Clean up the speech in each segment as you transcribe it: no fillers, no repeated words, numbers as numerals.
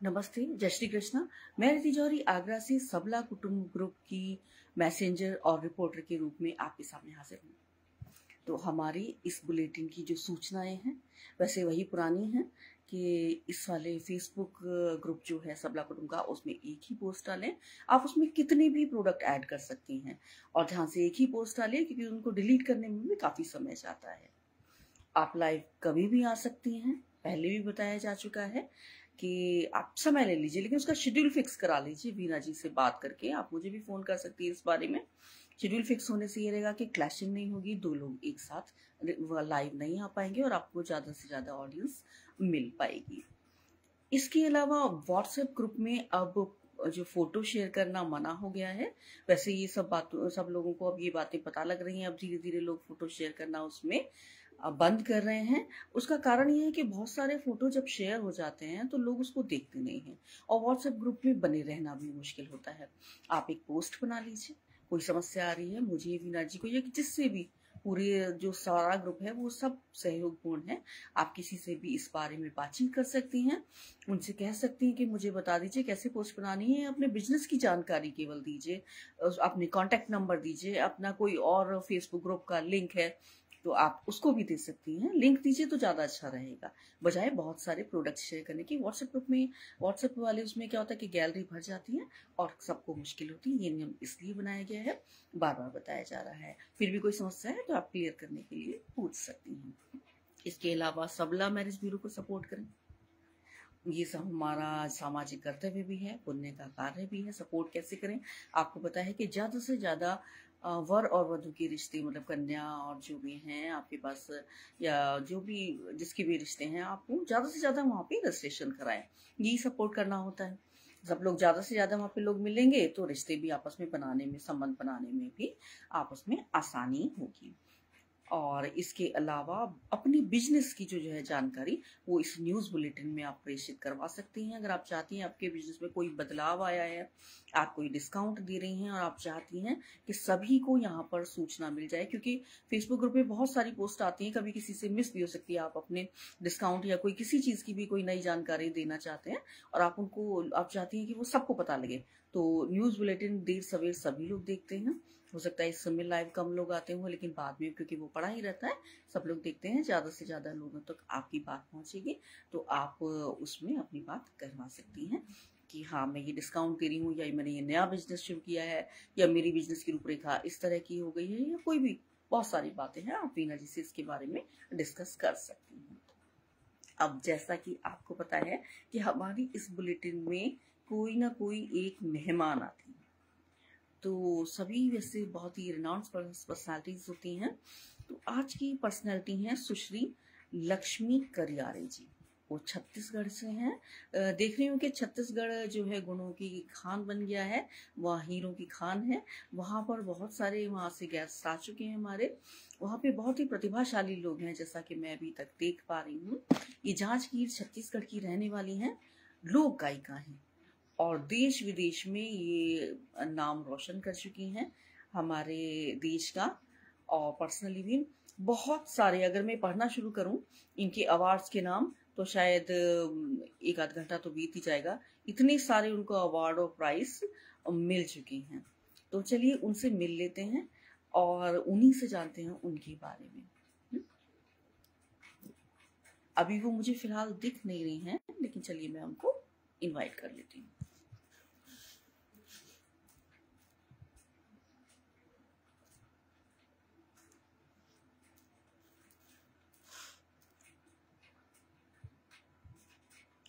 नमस्ते, जय श्री कृष्णा। मैं रिति जौहरी आगरा से सबला कुटुंब ग्रुप की मैसेंजर और रिपोर्टर के रूप में आपके सामने हाजिर हूँ। तो हमारी इस बुलेटिन की जो सूचनाएं हैं वैसे वही पुरानी हैं कि इस वाले फेसबुक ग्रुप जो है सबला कुटुंब का, उसमें एक ही पोस्ट डालें। आप उसमें कितने भी प्रोडक्ट ऐड कर सकती हैं और ध्यान से एक ही पोस्ट डालें क्योंकि उनको डिलीट करने में भी काफ़ी समय जाता है। आप लाइव कभी भी आ सकती हैं, पहले भी बताया जा चुका है कि आप समय ले लीजिए, लेकिन उसका शेड्यूल फिक्स करा लीजिए। वीना जी से बात करके आप मुझे भी फोन कर सकती है इस बारे में। शेड्यूल फिक्स होने से ये रहेगा कि क्लैशिंग नहीं होगी, दो लोग एक साथ लाइव नहीं आ पाएंगे और आपको ज़्यादा से ज़्यादा ऑडियंस मिल पाएगी। इसके अलावा व्हाट्सएप ग्रुप में अब जो फोटो शेयर करना मना हो गया है। वैसे ये सब लोगों को अब ये बातें पता लग रही हैं। अब धीरे धीरे लोग फोटो शेयर करना उसमें बंद कर रहे हैं। उसका कारण ये है कि बहुत सारे फोटो जब शेयर हो जाते हैं तो लोग उसको देखते नहीं हैं और व्हाट्सएप ग्रुप में बने रहना भी मुश्किल होता है। आप एक पोस्ट बना लीजिए, कोई समस्या आ रही है मुझे, वीना जी को या जिससे भी, पूरे जो सारा ग्रुप है वो सब सहयोगपूर्ण है। आप किसी से भी इस बारे में बातचीत कर सकती हैं, उनसे कह सकती हैं कि मुझे बता दीजिए कैसे पोस्ट बनानी है। अपने बिजनेस की जानकारी केवल दीजिए, अपने कॉन्टैक्ट नंबर दीजिए, अपना कोई और फेसबुक ग्रुप का लिंक है तो आप उसको भी दे सकती हैं। लिंक दीजिए तो ज़्यादा अच्छा रहेगा, बजाय बहुत सारे प्रोडक्ट शेयर करने की। व्हाट्सएप ग्रुप में, व्हाट्सएप वाले उसमें क्या होता है कि गैलरी भर जाती है और सबको मुश्किल होती है। ये नियम इसलिए बनाया गया है, बार बार बताया जा रहा है। फिर भी कोई समस्या है तो आप क्लियर करने के लिए पूछ सकती हैं। इसके अलावा सबला मैरिज ब्यूरो को सपोर्ट करें, ये सब हमारा सामाजिक कर्तव्य भी है, पुण्य का कार्य भी है। सपोर्ट कैसे करें? आपको पता है कि ज़्यादा से ज़्यादा वर और वधू के रिश्ते, मतलब कन्या और जो भी हैं आपके पास, या जो भी जिसके भी रिश्ते हैं, आपको ज़्यादा से ज़्यादा वहाँ पे रजिस्ट्रेशन कराएं। यही सपोर्ट करना होता है। सब लोग ज़्यादा से ज़्यादा वहाँ पे लोग मिलेंगे तो रिश्ते भी आपस में बनाने में, संबंध बनाने में भी आपस में आसानी होगी। और इसके अलावा अपनी बिजनेस की जो है जानकारी वो इस न्यूज़ बुलेटिन में आप प्रेषित करवा सकती हैं। अगर आप चाहती हैं आपके बिजनेस में कोई बदलाव आया है, आप कोई डिस्काउंट दे रही हैं और आप चाहती हैं कि सभी को यहाँ पर सूचना मिल जाए, क्योंकि फेसबुक ग्रुप में बहुत सारी पोस्ट आती हैं, कभी किसी से मिस भी हो सकती है। आप अपने डिस्काउंट या कोई किसी चीज़ की भी कोई नई जानकारी देना चाहते हैं और आप चाहती हैं कि वो सबको पता लगे, तो न्यूज़ बुलेटिन देर सवेर सभी लोग देखते हैं। हो सकता है इस समय लाइव कम लोग आते हों, लेकिन बाद में क्योंकि वो पड़ा ही रहता है, सब लोग देखते हैं। ज़्यादा से ज़्यादा लोगों तक आपकी बात पहुंचेगी तो आप उसमें अपनी बात करवा सकती हैं कि हाँ, मैं ये डिस्काउंट दे रही हूँ, या मैंने ये नया बिजनेस शुरू किया है, या मेरी बिजनेस की रूपरेखा इस तरह की हो गई है, या कोई भी बहुत सारी बातें हैं। आप वीना जी से इसके बारे में डिस्कस कर सकती हैं। अब जैसा कि आपको पता है कि हमारी इस बुलेटिन में कोई ना कोई एक मेहमान आती है, तो सभी वैसे बहुत ही रिनाउंड पर्सनालिटीज होती हैं। तो आज की पर्सनालिटी हैं सुश्री लक्ष्मी करियारे जी। वो छत्तीसगढ़ से हैं। देख रही हूँ कि छत्तीसगढ़ जो है गुणों की खान बन गया है, वह हीरों की खान है। वहाँ पर बहुत सारे वहाँ से गेस्ट आ चुके हैं हमारे। वहाँ पे बहुत ही प्रतिभाशाली लोग हैं, जैसा कि मैं अभी तक देख पा रही हूँ। ये जांजगीर छत्तीसगढ़ की रहने वाली हैं, लोक गायिका हैं और देश विदेश में ये नाम रोशन कर चुकी हैं हमारे देश का। और पर्सनली भी बहुत सारे, अगर मैं पढ़ना शुरू करूं इनके अवार्ड्स के नाम तो शायद एक आध घंटा तो बीत ही जाएगा। इतने सारे उनको अवार्ड और प्राइज मिल चुके हैं। तो चलिए उनसे मिल लेते हैं और उन्हीं से जानते हैं उनके बारे में। अभी वो मुझे फिलहाल दिख नहीं रही हैं, लेकिन चलिए मैं उनको इनवाइट कर लेती हूँ।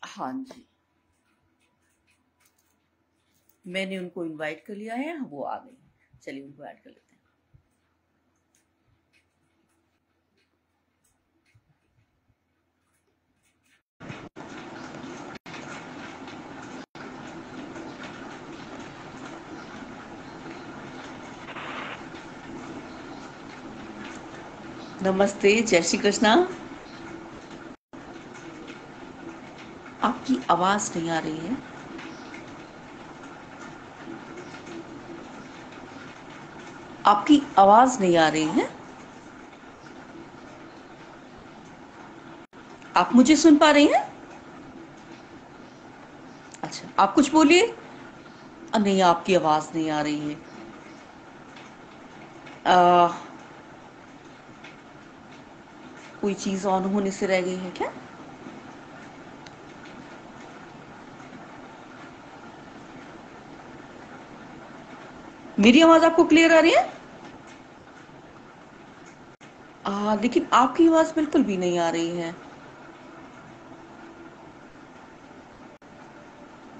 हाँ जी, मैंने उनको इनवाइट कर लिया है, वो आ गई। चलिए उनको ऐड कर लेते हैं। नमस्ते, जय श्री कृष्णा। आपकी आवाज नहीं आ रही है। आपकी आवाज नहीं आ रही है। आप मुझे सुन पा रही हैं? अच्छा, आप कुछ बोलिए। नहीं, आपकी आवाज नहीं आ रही है। आ, कोई चीज ऑन होने से रह गई है क्या? मेरी आवाज आपको क्लियर आ रही है? लेकिन आपकी आवाज बिल्कुल भी नहीं आ रही है।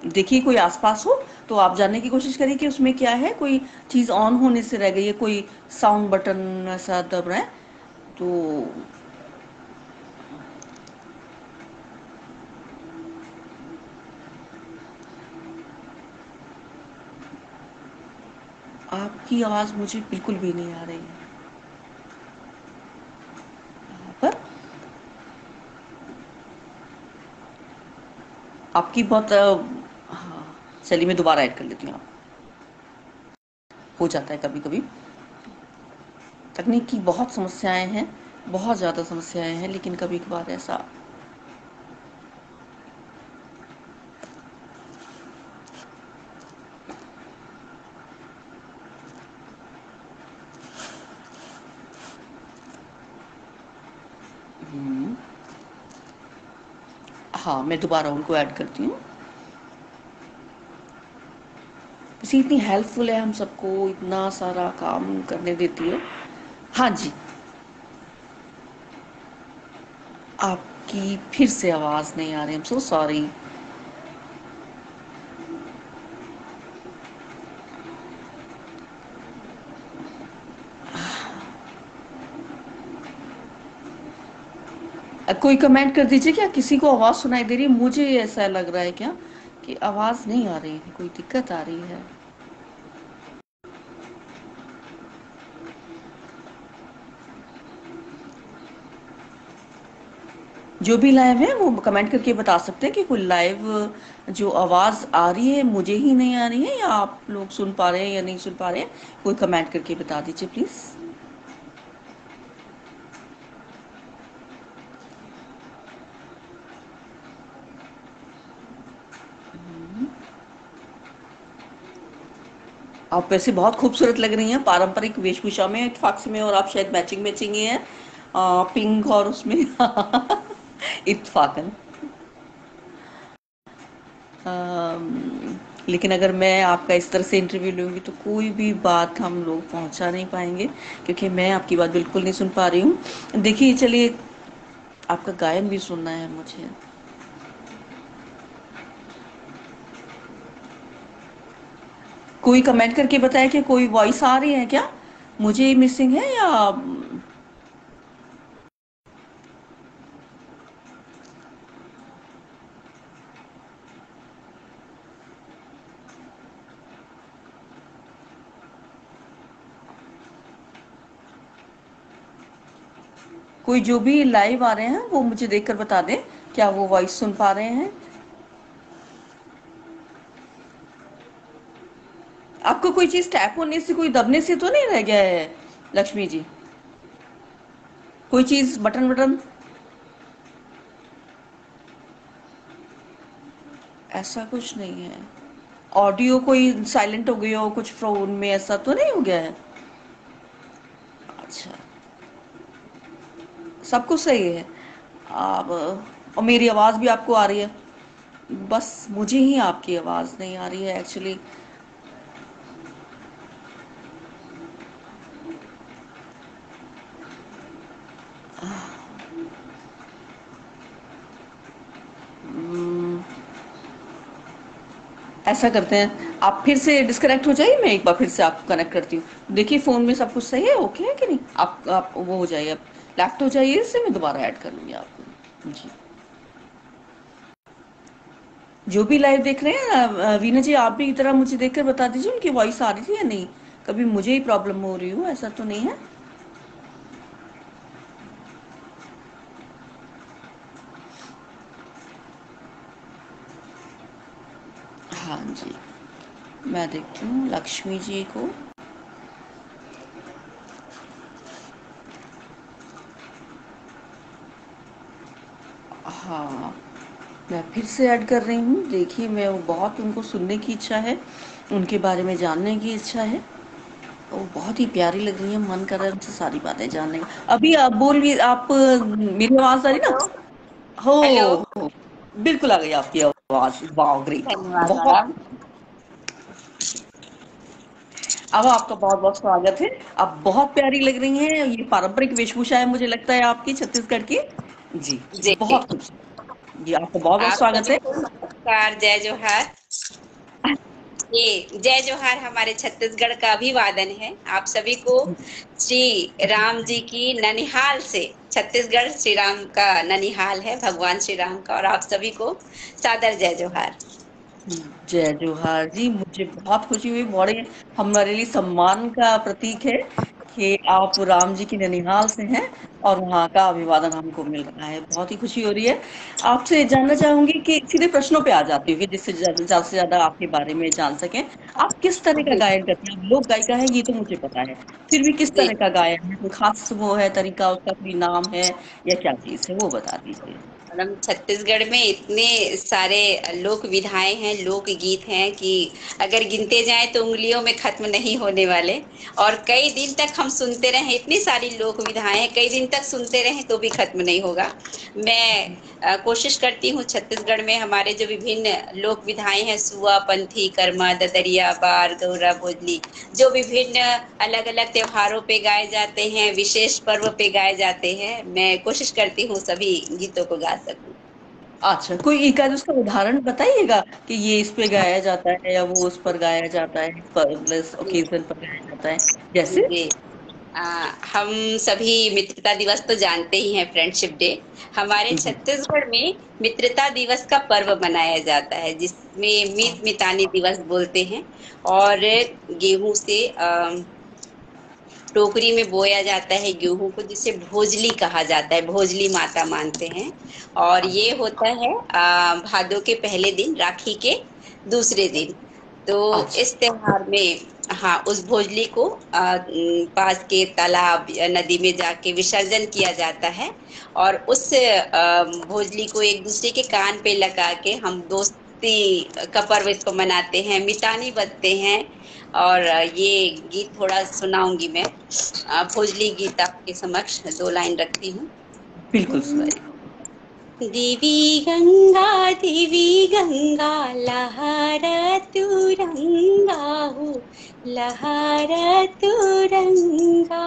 देखिए, कोई आसपास हो तो आप जानने की कोशिश करिए कि उसमें क्या है, कोई चीज ऑन होने से रह गई है, कोई साउंड बटन ऐसा दब रहा है तो। आपकी आवाज मुझे बिल्कुल भी नहीं आ रही है। पर आपकी बहुत हाँ, चलिए मैं दोबारा ऐड कर लेती हूँ। हो जाता है कभी कभी। तकनीक की बहुत समस्याएं हैं, बहुत ज़्यादा समस्याएं हैं, लेकिन कभी कभार ऐसा। हम्म, हाँ, मैं दोबारा उनको ऐड करती हूँ। इसी इतनी हेल्पफुल है, हम सबको इतना सारा काम करने देती है। हाँ जी। आपकी फिर से आवाज़ नहीं आ रही, आई एम सो सॉरी। कोई कमेंट कर दीजिए, क्या किसी को आवाज़ सुनाई दे रही है? मुझे ऐसा लग रहा है क्या कि आवाज़ नहीं आ रही है, कोई दिक्कत आ रही है। जो भी लाइव है वो कमेंट करके बता सकते हैं कि कोई लाइव जो आवाज़ आ रही है मुझे ही नहीं आ रही है, या आप लोग सुन पा रहे हैं या नहीं सुन पा रहे हैं। कोई कमेंट करके बता दीजिए प्लीज़। आप वैसे बहुत खूबसूरत लग रही हैं पारंपरिक वेशभूषा में, इत्तेफाक से में, और आप शायद मैचिंग मैचिंग ही हैं, पिंक और उसमें इत्तेफाकन। लेकिन अगर मैं आपका इस तरह से इंटरव्यू लूँगी तो कोई भी बात हम लोग पहुंचा नहीं पाएंगे, क्योंकि मैं आपकी बात बिल्कुल नहीं सुन पा रही हूँ। देखिए, चलिए, आपका गायन भी सुनना है मुझे। कोई कमेंट करके बताए कि कोई वॉइस आ रही है क्या, मुझे मिसिंग है या। कोई जो भी लाइव आ रहे हैं वो मुझे देखकर बता दें, क्या वो वॉइस सुन पा रहे हैं। आपको कोई चीज टैप होने से, कोई दबने से तो नहीं रह गया है लक्ष्मी जी? कोई चीज बटन बटन ऐसा कुछ नहीं है? ऑडियो कोई साइलेंट हो गई हो कुछ फोन में, ऐसा तो नहीं हो गया है? अच्छा, सब कुछ सही है। आप और मेरी आवाज़ भी आपको आ रही है, बस मुझे ही आपकी आवाज़ नहीं आ रही है एक्चुअली। ऐसा करते हैं, आप फिर से डिस्कनेक्ट हो जाइए, मैं एक बार फिर से आपको कनेक्ट करती हूँ। देखिए फ़ोन में सब कुछ सही है, ओके है कि नहीं? आप वो हो जाइए, आप लेफ्ट हो जाइए, इससे मैं दोबारा ऐड कर लूँगी आपको जी। जो भी लाइव देख रहे हैं वीना जी, आप भी इतना मुझे देखकर बता दीजिए उनकी वॉइस आ रही थी या नहीं। कभी मुझे ही प्रॉब्लम हो रही हो, ऐसा तो नहीं है? हाँ जी, मैं देखती हूँ लक्ष्मी जी को। हाँ, मैं फिर से ऐड कर रही हूँ। देखिए, मैं वो बहुत उनको सुनने की इच्छा है, उनके बारे में जानने की इच्छा है। वो बहुत ही प्यारी लग रही है, मन कर रहा है उनसे सारी बातें जानने का। अभी आप बोलिए, आप मेरी आवाज आ रही ना? हेलो। हो हेलो। हो, बिल्कुल आ गई आपकी आवाज। वाह, ग्रेट। धन्यवाद बहुत। मैडम। अब आपका बहुत बहुत स्वागत है। आप बहुत प्यारी लग रही हैं। ये पारंपरिक वेशभूषा है, मुझे लगता है आपकी छत्तीसगढ़ की। जी। जी। बहुत खूबसूरत। जी, आपका बहुत बहुत आप स्वागत सभी है। को नमस्कार, जय जोहार। ये जय जोहार हमारे छत्तीसगढ़ का अभिवादन है आप सभी को। श्री राम जी की ननिहाल से, छत्तीसगढ़ श्री राम का ननिहाल है, भगवान श्री राम का, और आप सभी को सादर जय जोहार। जय जोहार जी। मुझे बहुत खुशी हुई। बड़े हमारे लिए सम्मान का प्रतीक है कि आप राम जी की ननिहाल से हैं और वहाँ का अभिवादन हमको मिल रहा है। बहुत ही खुशी हो रही है। आपसे जानना चाहूंगी कि सीधे प्रश्नों पे आ जाती हूँ कि जिससे ज्यादा से ज्यादा आपके बारे में जान सकें। आप किस तरह का जी गायन करते हैं? आप लोक गायिका है, ये तो मुझे पता है। फिर भी किस जी तरह का गायन है? कोई खास वो है तरीका, उसका कोई नाम है या क्या चीज है, वो बता दीजिए। मैडम, छत्तीसगढ़ में इतने सारे लोक विधाएं हैं, लोक गीत हैं कि अगर गिनते जाएं तो उंगलियों में खत्म नहीं होने वाले। और कई दिन तक हम सुनते रहे, इतनी सारी लोक विधाएं हैं, कई दिन तक सुनते रहे तो भी खत्म नहीं होगा। मैं कोशिश करती हूँ छत्तीसगढ़ में हमारे जो विभिन्न लोक विधाएं हैं, सुआ, पंथी, कर्मा, ददरिया, बार, गौरा, भोजली, जो विभिन्न अलग अलग त्योहारों पे गाए जाते हैं, विशेष पर्व पे गाए जाते हैं, मैं कोशिश करती हूँ सभी गीतों को गा सकूं। अच्छा, कोई एक आध उसका उदाहरण बताइएगा कि ये इस पे गाया जाता है या वो उस पर गाया जाता है, प्लस जी ओकेजन पर गाया जाता है, जैसे। जी। आ, हम सभी मित्रता दिवस तो जानते ही हैं, फ्रेंडशिप डे। हमारे जी। छत्तीसगढ़ में मित्रता दिवस का पर्व मनाया जाता है, जिसमें मीत मितानी दिवस बोलते हैं। और गेहूं से टोकरी में बोया जाता है गेहूं को, जिसे भोजली कहा जाता है, भोजली माता मानते हैं। और ये होता है भादों के पहले दिन, राखी के दूसरे दिन। तो अच्छा। इस त्योहार में, हाँ, उस भोजली को पास के तालाब या नदी में जाके विसर्जन किया जाता है। और उस भोजली को एक दूसरे के कान पे लगा के हम दोस्ती का पर्व इसको मनाते हैं, मितानी बजते हैं। और ये गीत थोड़ा सुनाऊंगी मैं। भोजली गीत आपके समक्ष दो लाइन रखती हूँ। बिल्कुल सुनाइए। देवी गंगा लहरा तू रंगा हो, लहरा तू रंगा।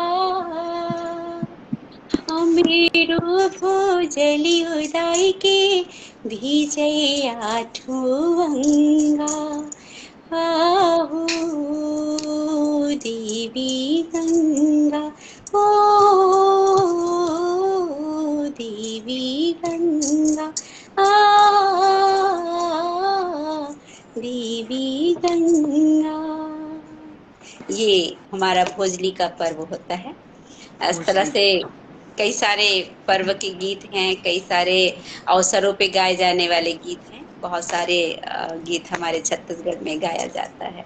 मेरो भोजली उदाई के भीजे आठों अंगा। आहू देवी गंगा, ओ देवी गंगा, आ देवी गंगा। ये हमारा भोजली का पर्व होता है। इस तरह भोजली। से कई सारे पर्व के गीत हैं, कई सारे अवसरों पे गाए जाने वाले गीत हैं, बहुत सारे गीत हमारे छत्तीसगढ़ में गाया जाता है।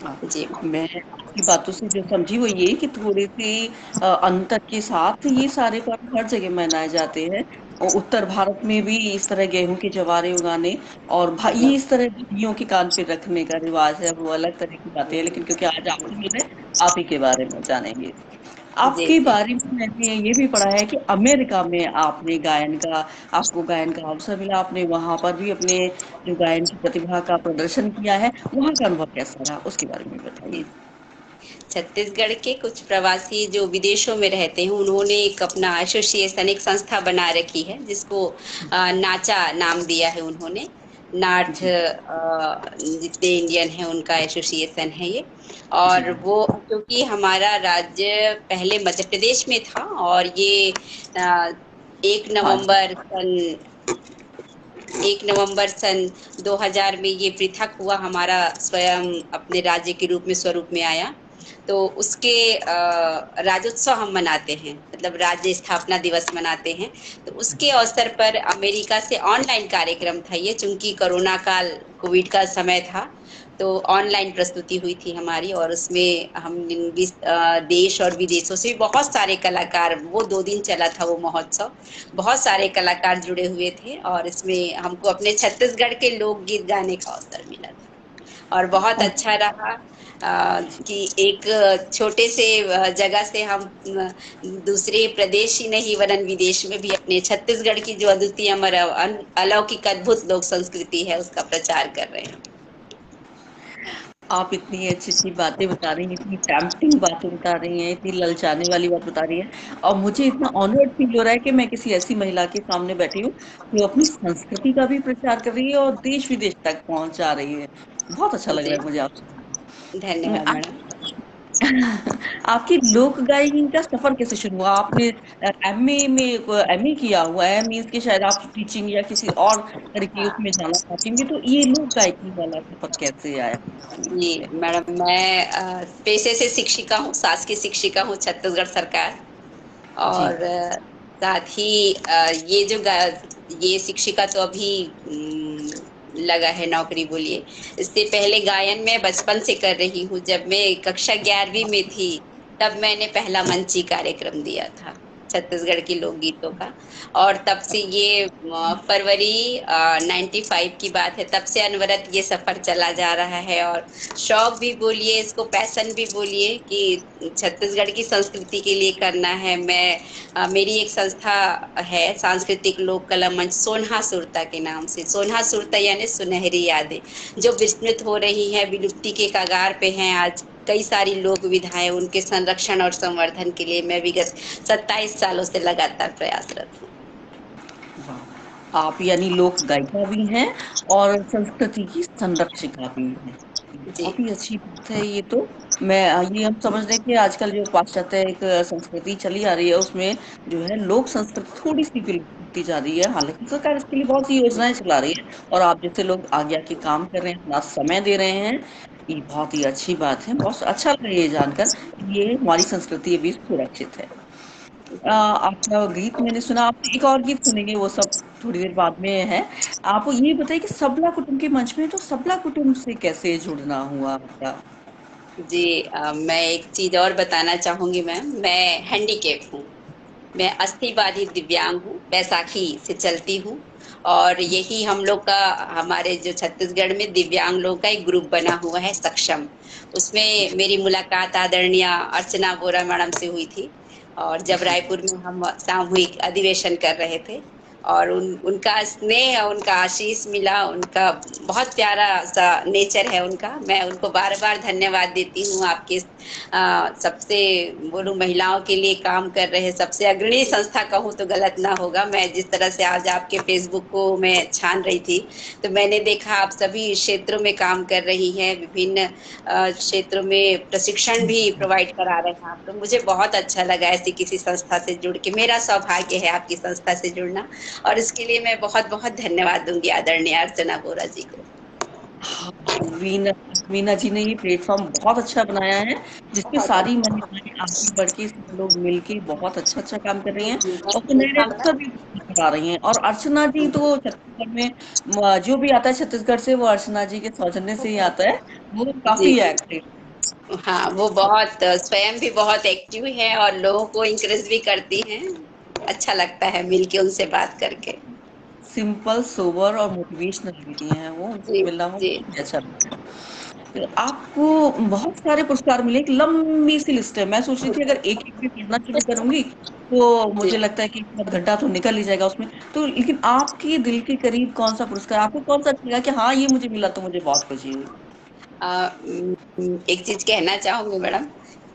हाँ, जी मैं आपकी बातों से जो समझी वो ये कि थोड़े से अंतर के साथ ये सारे पर्व हर जगह मनाए जाते हैं। और उत्तर भारत में भी इस तरह गेहूं के जवारे उगाने और जी भाई इस तरह बीवियों के कान पे रखने का रिवाज है, वो अलग तरह की बातें हैं। लेकिन क्योंकि आज आपसे मिल रहे हैं, आप ही के बारे में जानेंगे। जी आपके जी। बारे में मैंने ये भी पढ़ा है कि अमेरिका में आपने गायन का, आपको गायन का अवसर मिला, आपने वहां पर भी अपने जो गायन की प्रतिभा का प्रदर्शन किया है। वहां का अनुभव कैसा रहा, उसके बारे में बताइए। छत्तीसगढ़ के कुछ प्रवासी जो विदेशों में रहते हैं, उन्होंने एक अपना एसोसिएशन, एक संस्था बना रखी है, जिसको नाचा नाम दिया है उन्होंने। नॉर्थ जी। जितने इंडियन हैं उनका एसोसिएशन है ये। जी। और वो, क्योंकि हमारा राज्य पहले मध्य प्रदेश में था, और ये अ, एक हाँ जी। नवंबर सन 1 नवंबर सन 2000 में ये पृथक हुआ, हमारा स्वयं अपने राज्य के रूप में स्वरूप में आया। तो उसके राज्योत्सव हम मनाते हैं, मतलब राज्य स्थापना दिवस मनाते हैं। तो उसके अवसर पर अमेरिका से ऑनलाइन कार्यक्रम था ये, चूंकि कोरोना काल, कोविड का समय था, तो ऑनलाइन प्रस्तुति हुई थी हमारी, और उसमें हम देश और विदेशों से बहुत सारे कलाकार, वो 2 दिन चला था वो महोत्सव, बहुत सारे कलाकार जुड़े हुए थे, और इसमें हमको अपने छत्तीसगढ़ के लोकगीत गाने का अवसर मिला था और बहुत अच्छा रहा कि एक छोटे से जगह से हम दूसरे प्रदेश ही नहीं वरन विदेश में भी अपने छत्तीसगढ़ की जो अद्वितीय अलौकिक अद्भुत लोक संस्कृति है उसका प्रचार कर रहे हैं। आप इतनी अच्छी अच्छी बातें बता रही हैं, इतनी टैम्पटिंग बातें बता रही हैं, इतनी ललचाने वाली बात बता रही हैं, और मुझे इतना ऑनर्ड फील हो रहा है कि मैं किसी ऐसी महिला के सामने बैठी हूँ जो अपनी संस्कृति का भी प्रचार कर रही है और देश विदेश तक पहुंचा रही है। बहुत अच्छा लग रहा जी, है मुझे आपसे। धन्यवाद मैडम। आपकी लोक गायकी का सफर कैसे शुरू हुआ? आपने एमए में एमए किया हुआ है, मीन्स कि शायद आप टीचिंग या किसी और तरीके उसमें जाना चाहती होंगी, तो ये लोक गायकी वाला सफर कैसे आया? जी मैडम, मैं पेशे से शिक्षिका हूँ, शासकीय शिक्षिका हूँ छत्तीसगढ़ सरकार, जी। और साथ ही ये शिक्षिका तो अभी लगा है नौकरी बोलिए। इससे पहले गायन में बचपन से कर रही हूँ। जब मैं कक्षा 11वीं में थी तब मैंने पहला मंची कार्यक्रम दिया था छत्तीसगढ़ के लोकगीतों का, और तब से ये फरवरी 95 की बात है, तब से अनवरत ये सफर चला जा रहा है। और शौक भी बोलिए, इसको पैशन भी बोलिए कि छत्तीसगढ़ की संस्कृति के लिए करना है। मेरी एक संस्था है, सांस्कृतिक लोक कला मंच सोनहा सुरता के नाम से। सोनहा सुरता यानी सुनहरी यादें, जो विस्मृत हो रही है, विलुप्ति के कगार पे हैं आज कई सारी लोक विधाएं, उनके संरक्षण और संवर्धन के लिए मैं विगत 27 सालों से लगातार प्रयासरत हूँ। आप यानी लोक गायिका भी हैं और संस्कृति की संरक्षिका भी हैं। जी बहुत ही अच्छी बात है ये तो। मैं ये हम समझ रहे हैं कि आजकल जो पाश्चात्य एक संस्कृति चली आ रही है उसमें जो है लोक संस्कृति थोड़ी सी विलुप्त होती जा रही है। हालांकि सरकार इसके लिए बहुत सी योजनाएं चला रही है और आप जैसे लोग आगे आके काम कर रहे हैं, अपना समय दे रहे हैं, ये बहुत ही अच्छी बात है। बहुत अच्छा लगा ये जानकर ये हमारी संस्कृति भी सुरक्षित है। आपका गीत मैंने सुना, आप एक और गीत सुनेंगे, वो सब थोड़ी देर बाद में है। आप ये बताइए कि सबला कुटुंब के मंच में, तो सबला कुटुंब से कैसे जुड़ना हुआ आपका? जी, मैं एक चीज और बताना चाहूंगी मैम, मैं हैंडीकेप हूँ, मैं अस्थि बाधित दिव्यांग हूँ, बैसाखी से चलती हूँ। और यही हम लोग का, हमारे जो छत्तीसगढ़ में दिव्यांग लोगों का एक ग्रुप बना हुआ है सक्षम, उसमें मेरी मुलाकात आदरणीय अर्चना बोरा मैडम से हुई थी, और जब रायपुर में हम सामूहिक अधिवेशन कर रहे थे, और उनका स्नेह, उनका आशीष मिला, उनका बहुत प्यारा सा नेचर है उनका। मैं उनको बार बार धन्यवाद देती हूँ। आपके सबसे बोलूं महिलाओं के लिए काम कर रहे सबसे अग्रणी संस्था कहूँ तो गलत ना होगा। मैं जिस तरह से आज आपके फेसबुक को मैं छान रही थी तो मैंने देखा आप सभी क्षेत्रों में काम कर रही हैं, विभिन्न क्षेत्रों में प्रशिक्षण भी प्रोवाइड करा रहे हैं आप, तो मुझे बहुत अच्छा लगा ऐसी किसी संस्था से जुड़ के। मेरा सौभाग्य है आपकी संस्था से जुड़ना, और इसके लिए मैं बहुत बहुत धन्यवाद दूंगी आदरणीय अर्चना बोरा जी को। हाँ, वीना वीना जी ने ये प्लेटफॉर्म बहुत अच्छा बनाया है जिसपे बहुत सारी अच्छा। महिलाएं आगे बढ़ के सब लोग मिलके बहुत अच्छा अच्छा काम कर रही हैं और वो नए अवसर भी करा रही हैं। और अर्चना जी तो छत्तीसगढ़ में जो भी आता है छत्तीसगढ़ से वो अर्चना जी के सौजन्य से ही आता है। वो जी काफी जी, एक्टिव। हाँ, वो बहुत स्वयं भी बहुत एक्टिव है और लोगों को इंकरेज भी करती हैं। अच्छा लगता है मिलके उनसे बात करके। सिंपल सोबर और मोटिवेशनल लेडी हैं वो, उनसे जी मिलना मुझे जी बहुत अच्छा लगता है। तो आपको बहुत सारे पुरस्कार मिले, एक लंबी सी लिस्ट है। मैं सोच रही थी अगर एक एक भी पढ़ना शुरू करूंगी तो जी। मुझे लगता है कि एक घंटा तो निकल ही जाएगा उसमें। तो लेकिन आपके दिल के करीब कौन सा पुरस्कार, आपको कौन सा लगा कि हाँ ये मुझे मिला तो मुझे बहुत खुशी हुई? एक चीज कहना चाहूंगी मैडम,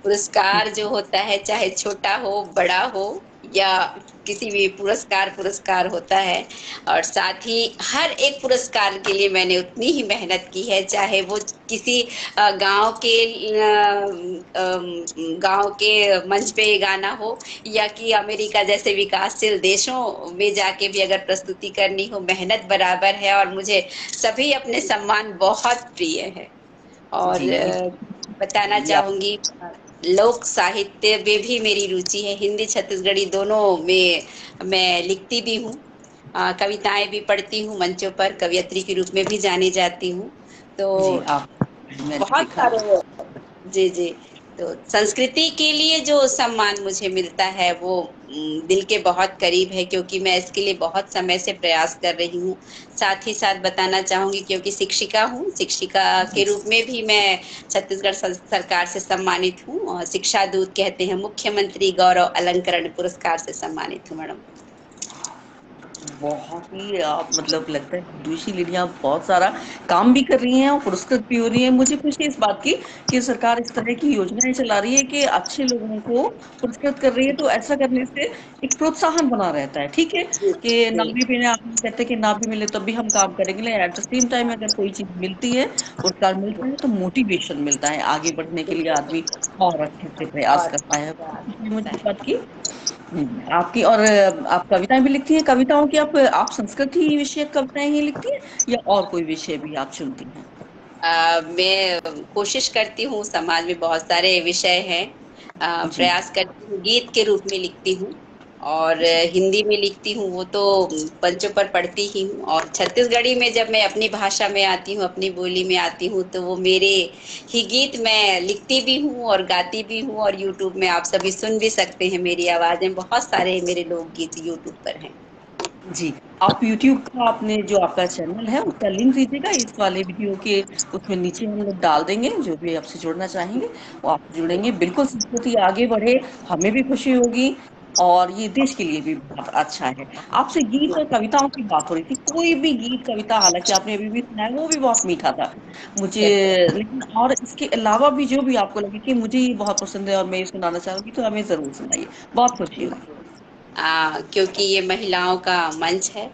पुरस्कार जो होता है चाहे छोटा हो बड़ा हो, या किसी भी पुरस्कार पुरस्कार होता है, और साथ ही हर एक पुरस्कार के लिए मैंने उतनी ही मेहनत की है, चाहे वो किसी गांव के मंच पे गाना हो, या कि अमेरिका जैसे विकासशील देशों में जाके भी अगर प्रस्तुति करनी हो, मेहनत बराबर है। और मुझे सभी अपने सम्मान बहुत प्रिय है। और जी ये बताना ये आप चाहूंगी, लोक साहित्य में भी मेरी रुचि है। हिंदी छत्तीसगढ़ी दोनों में मैं लिखती भी हूँ। कविताएं भी पढ़ती हूँ, मंचों पर कवयित्री के रूप में भी जानी जाती हूँ। तो जी, आप मैंने बहुत देखा। सारे, जी जी। तो संस्कृति के लिए जो सम्मान मुझे मिलता है वो दिल के बहुत करीब है, क्योंकि मैं इसके लिए बहुत समय से प्रयास कर रही हूँ। साथ ही साथ बताना चाहूंगी, क्योंकि शिक्षिका हूँ, शिक्षिका के जी, रूप में भी मैं छत्तीसगढ़ सरकार से सम्मानित हूँ, और शिक्षा दूत कहते हैं, मुख्यमंत्री गौरव अलंकरण पुरस्कार से सम्मानित हूँ मैडम। बहुत ही आप मतलब लगता है दूसरी लेडियां बहुत सारा काम भी कर रही हैं और पुरस्कृत भी हो रही हैं। मुझे खुशी है इस बात की कि सरकार इस तरह की योजनाएं चला रही है कि अच्छे लोगों को पुरस्कृत कर रही है, तो ऐसा करने से एक प्रोत्साहन बना रहता है। ठीक है जी कि ना जी। भी मिले, आप नहीं कहते कि ना भी मिले तब भी हम काम करेंगे, लेकिन एट द सेम टाइम अगर कोई चीज मिलती है, पुरस्कार मिलता है, तो मोटिवेशन मिलता है आगे बढ़ने के लिए, आदमी और अच्छे से प्रयास और करता है। क्या मुझे होता इस है। बात की आपकी। और आप कविताएं भी लिखती हैं, कविताओं की आप संस्कृत ही विषय कविताएं ही लिखती हैं या और कोई विषय भी आप चुनती हैं? मैं कोशिश करती हूँ, समाज में बहुत सारे विषय हैं, जी, प्रयास करती हूँ, गीत के रूप में लिखती हूँ, और जी, हिंदी में लिखती हूँ, वो तो पंचों पर पढ़ती ही हूँ, और छत्तीसगढ़ी में जब मैं अपनी भाषा में आती हूँ, अपनी बोली में आती हूँ, तो वो मेरे ही गीत मैं लिखती भी हूँ और गाती भी हूँ, और यूट्यूब में आप सभी सुन भी सकते हैं मेरी आवाजें। बहुत सारे मेरे लोकगीत यूट्यूब पर हैं। जी। आप यूट्यूब का आपने जो आपका चैनल है उसका लिंक दीजिएगा इस वाले वीडियो के, उसमें नीचे हम लोग डाल देंगे। जो भी आपसे जुड़ना चाहेंगे वो आपसे जुड़ेंगे। बिल्कुल संस्कृति आगे बढ़े, हमें भी खुशी होगी और ये देश के लिए भी बहुत अच्छा है। आपसे गीत और कविताओं की बात हो रही थी, कोई भी गीत कविता, हालांकि आपने अभी भी सुनाया वो भी बहुत मीठा था मुझे, लेकिन और इसके अलावा भी जो भी आपको लगे कि मुझे ये बहुत पसंद है और मैं ये सुनाना चाहूंगी, तो हमें जरूर सुनाइए, बहुत खुशी होगी। क्योंकि ये महिलाओं का मंच है,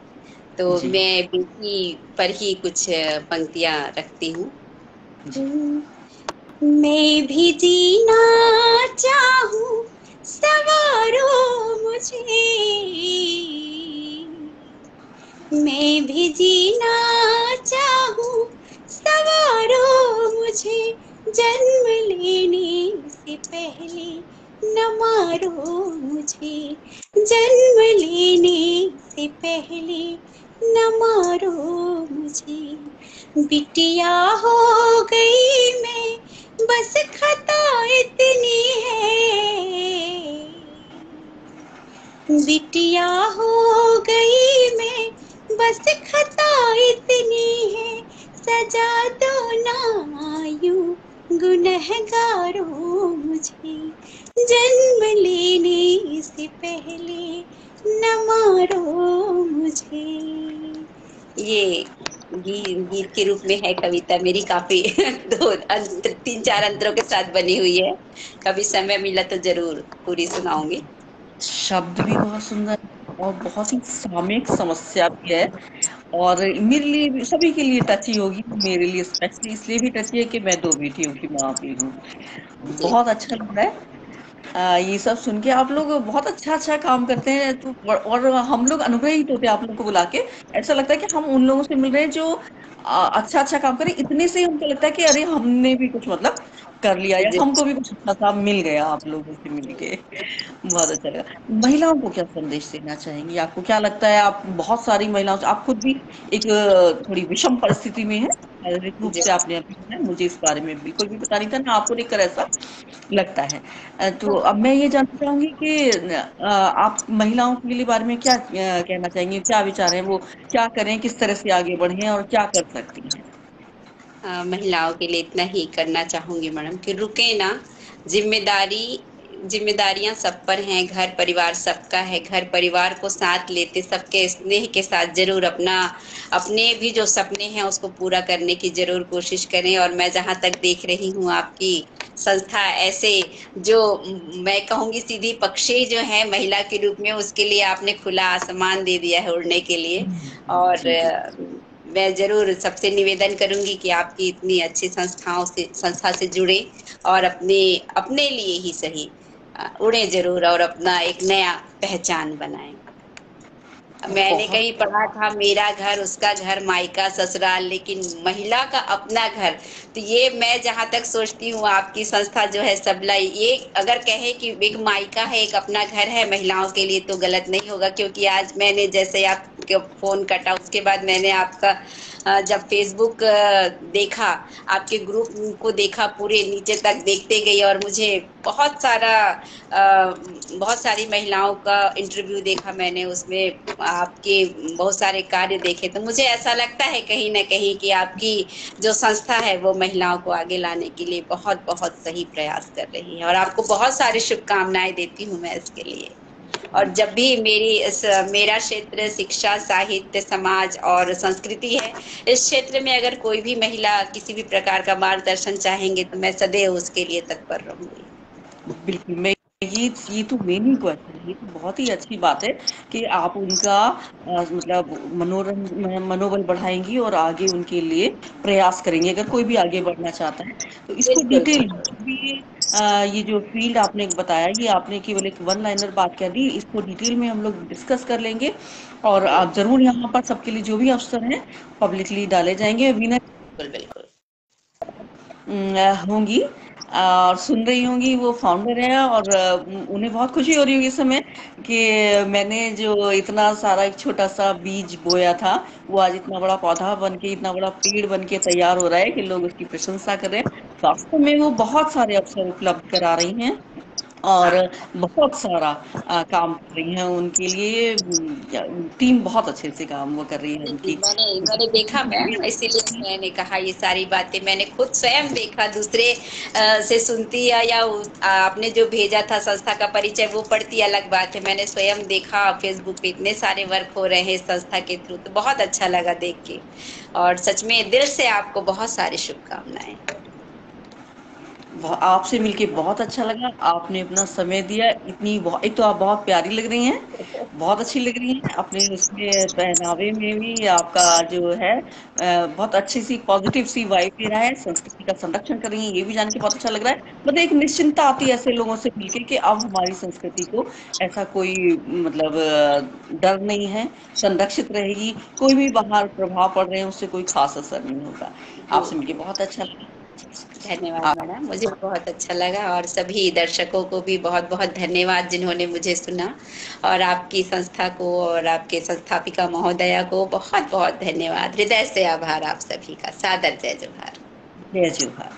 तो जी, मैं बेटी पर ही कुछ पंक्तियां रखती हूँ। जी, मैं भी जीना चाहूँ, सवारो मुझे, मैं भी जीना चाहूँ, सवारो मुझे, जन्म लेने से पहले न मारो मुझे, जन्म लेने से पहले न मारो मुझे, बिटिया हो गई मैं, बस खता इतनी है, बिटिया हो गई मैं, बस खता इतनी है, सजा दो ना यूं गुनहगारों मुझे, जन्म लेने से पहले न मारो मुझे। ये गीत के रूप में है कविता मेरी, काफी तीन चार अंतरों के साथ बनी हुई है। कभी समय मिला तो जरूर पूरी सुनाऊंगी। शब्द भी बहुत सुंदर है और बहुत ही सामयिक समस्या भी है, और मेरे लिए सभी के लिए टची होगी, मेरे लिए स्पेशली इसलिए भी टची है कि मैं दो बेटियों की माँ भी हूँ। जी बहुत अच्छा लग रहा है ये सब सुन के। आप लोग बहुत अच्छा अच्छा काम करते हैं, तो और हम लोग अनुग्रहित होते हैं आप लोग को बुला के। ऐसा लगता है कि हम उन लोगों से मिल रहे हैं जो अच्छा अच्छा काम करें, इतने से हमको लगता है कि अरे हमने भी कुछ मतलब कर लिया, या जी। हमको भी कुछ अच्छा सा मिल गया आप लोगों से मिल के। बहुत अच्छा लगा। महिलाओं को क्या संदेश देना चाहेंगी? आपको क्या लगता है, आप बहुत सारी महिलाओं से, आप खुद भी एक थोड़ी विषम परिस्थिति में है, शारीरिक रूप जी से आपने अभी बताया, मुझे इस बारे में बिल्कुल भी पता नहीं था ना, आपको लेकर ऐसा लगता है। तो अब मैं ये जानना चाहूंगी कि आप महिलाओं के लिए बारे में क्या कहना चाहेंगे, क्या विचार हैं वो, क्या करें, किस तरह से आगे बढ़े और क्या कर सकती हैं? महिलाओं के लिए इतना ही करना चाहूंगी मैडम कि रुके ना। जिम्मेदारी जिम्मेदारियां सब पर हैं, घर परिवार सबका है, घर परिवार को साथ लेते सबके स्नेह के साथ जरूर अपना अपने भी जो सपने हैं उसको पूरा करने की जरूर कोशिश करें। और मैं जहां तक देख रही हूँ आपकी संस्था ऐसे जो मैं कहूंगी सीधी पक्षी जो है महिला के रूप में, उसके लिए आपने खुला आसमान दे दिया है उड़ने के लिए। और जी, जी, मैं जरूर सबसे निवेदन करूंगी कि आपकी इतनी अच्छी संस्था से जुड़े और अपने अपने लिए ही सही उड़े जरूर और अपना एक नया पहचान बनाएं। मैंने बहुत कहीं पढ़ा था, मेरा घर उसका घर मायका ससुराल, लेकिन महिला का अपना घर। तो ये मैं जहाँ तक सोचती हूँ, आपकी संस्था जो है सबला, ये अगर कहे कि एक मायका है, एक अपना घर है महिलाओं के लिए, तो गलत नहीं होगा। क्योंकि आज मैंने, जैसे आपके फोन कटा उसके बाद मैंने आपका जब फेसबुक देखा, आपके ग्रुप को देखा, पूरे नीचे तक देखते गई, और मुझे बहुत सारा बहुत सारी महिलाओं का इंटरव्यू देखा मैंने, उसमें आपके बहुत सारे कार्य देखे। तो मुझे ऐसा लगता है कहीं ना कहीं कि आपकी जो संस्था है वो महिलाओं को आगे लाने के लिए बहुत बहुत सही प्रयास कर रही है, और आपको बहुत सारी शुभकामनाएं देती हूँ मैं इसके लिए। और जब भी मेरा क्षेत्र शिक्षा, साहित्य, समाज और संस्कृति है, इस क्षेत्र में अगर कोई भी महिला किसी भी प्रकार का मार्गदर्शन चाहेंगे तो मैं सदैव उसके लिए तत्पर रहूंगी। बिल्कुल। मैं ये तो मेन क्वेश्चन है, ये तो बहुत ही अच्छी बात है कि आप उनका मतलब मनोबल बढ़ाएंगी और आगे उनके लिए प्रयास करेंगे अगर कोई भी आगे बढ़ना चाहता है। तो इसको बिल्कुल डिटेल बिल्कुल। भी ये जो फील्ड आपने बताया, ये आपने केवल एक वन लाइनर बात कर दी, इसको डिटेल में हम लोग डिस्कस कर लेंगे। और जी, आप जरूर यहाँ पर सबके लिए जो भी अवसर है पब्लिकली डाले जाएंगे। विनर बिल्कुल बिल्कुल। होंगी और सुन रही होंगी, वो फाउंडर है, और उन्हें बहुत खुशी हो रही होगी इस समय कि मैंने जो इतना सारा एक छोटा सा बीज बोया था, वो आज इतना बड़ा पौधा बन के, इतना बड़ा पेड़ बन के तैयार हो रहा है कि लोग उसकी प्रशंसा कर रहे हैं। वास्तव में वो बहुत सारे अवसर उपलब्ध करा रही हैं और हाँ बहुत सारा काम कर रही हैं उनके लिए। टीम बहुत अच्छे से काम वो कर रही है जी जी, उनकी। मैंने मैंने देखा मैम, इसीलिए मैंने कहा ये सारी बातें मैंने खुद स्वयं देखा, दूसरे से सुनती या आपने जो भेजा था संस्था का परिचय वो पढ़ती, अलग बात है। मैंने स्वयं देखा फेसबुक पे इतने सारे वर्क हो रहे हैं इस संस्था के थ्रू, तो बहुत अच्छा लगा देख के। और सच में दिल से आपको बहुत सारी शुभकामनाएं। आपसे मिलके बहुत अच्छा लगा, आपने अपना समय दिया। एक तो आप बहुत प्यारी लग रही हैं, बहुत अच्छी लग रही हैं, अपने उसमें पहनावे में भी आपका जो है बहुत अच्छी सी पॉजिटिव सी वाइब दे रहा है, संस्कृति का संरक्षण कर रही हैं, ये भी जान के बहुत अच्छा लग रहा है। मतलब एक निश्चिंतता आती है ऐसे लोगों से मिलके कि अब हमारी संस्कृति को ऐसा कोई मतलब डर नहीं है, संरक्षित रहेगी। कोई भी बाहर प्रभाव पड़ रहे हैं उससे कोई खास असर नहीं होगा। जी, आपसे मिलके बहुत अच्छा लगा। धन्यवाद मैडम, मुझे बहुत अच्छा लगा, और सभी दर्शकों को भी बहुत बहुत धन्यवाद जिन्होंने मुझे सुना। और आपकी संस्था को और आपके संस्थापिका महोदया को बहुत बहुत धन्यवाद, हृदय से आभार आप सभी का। सादर जय जोहार। जय जोहार।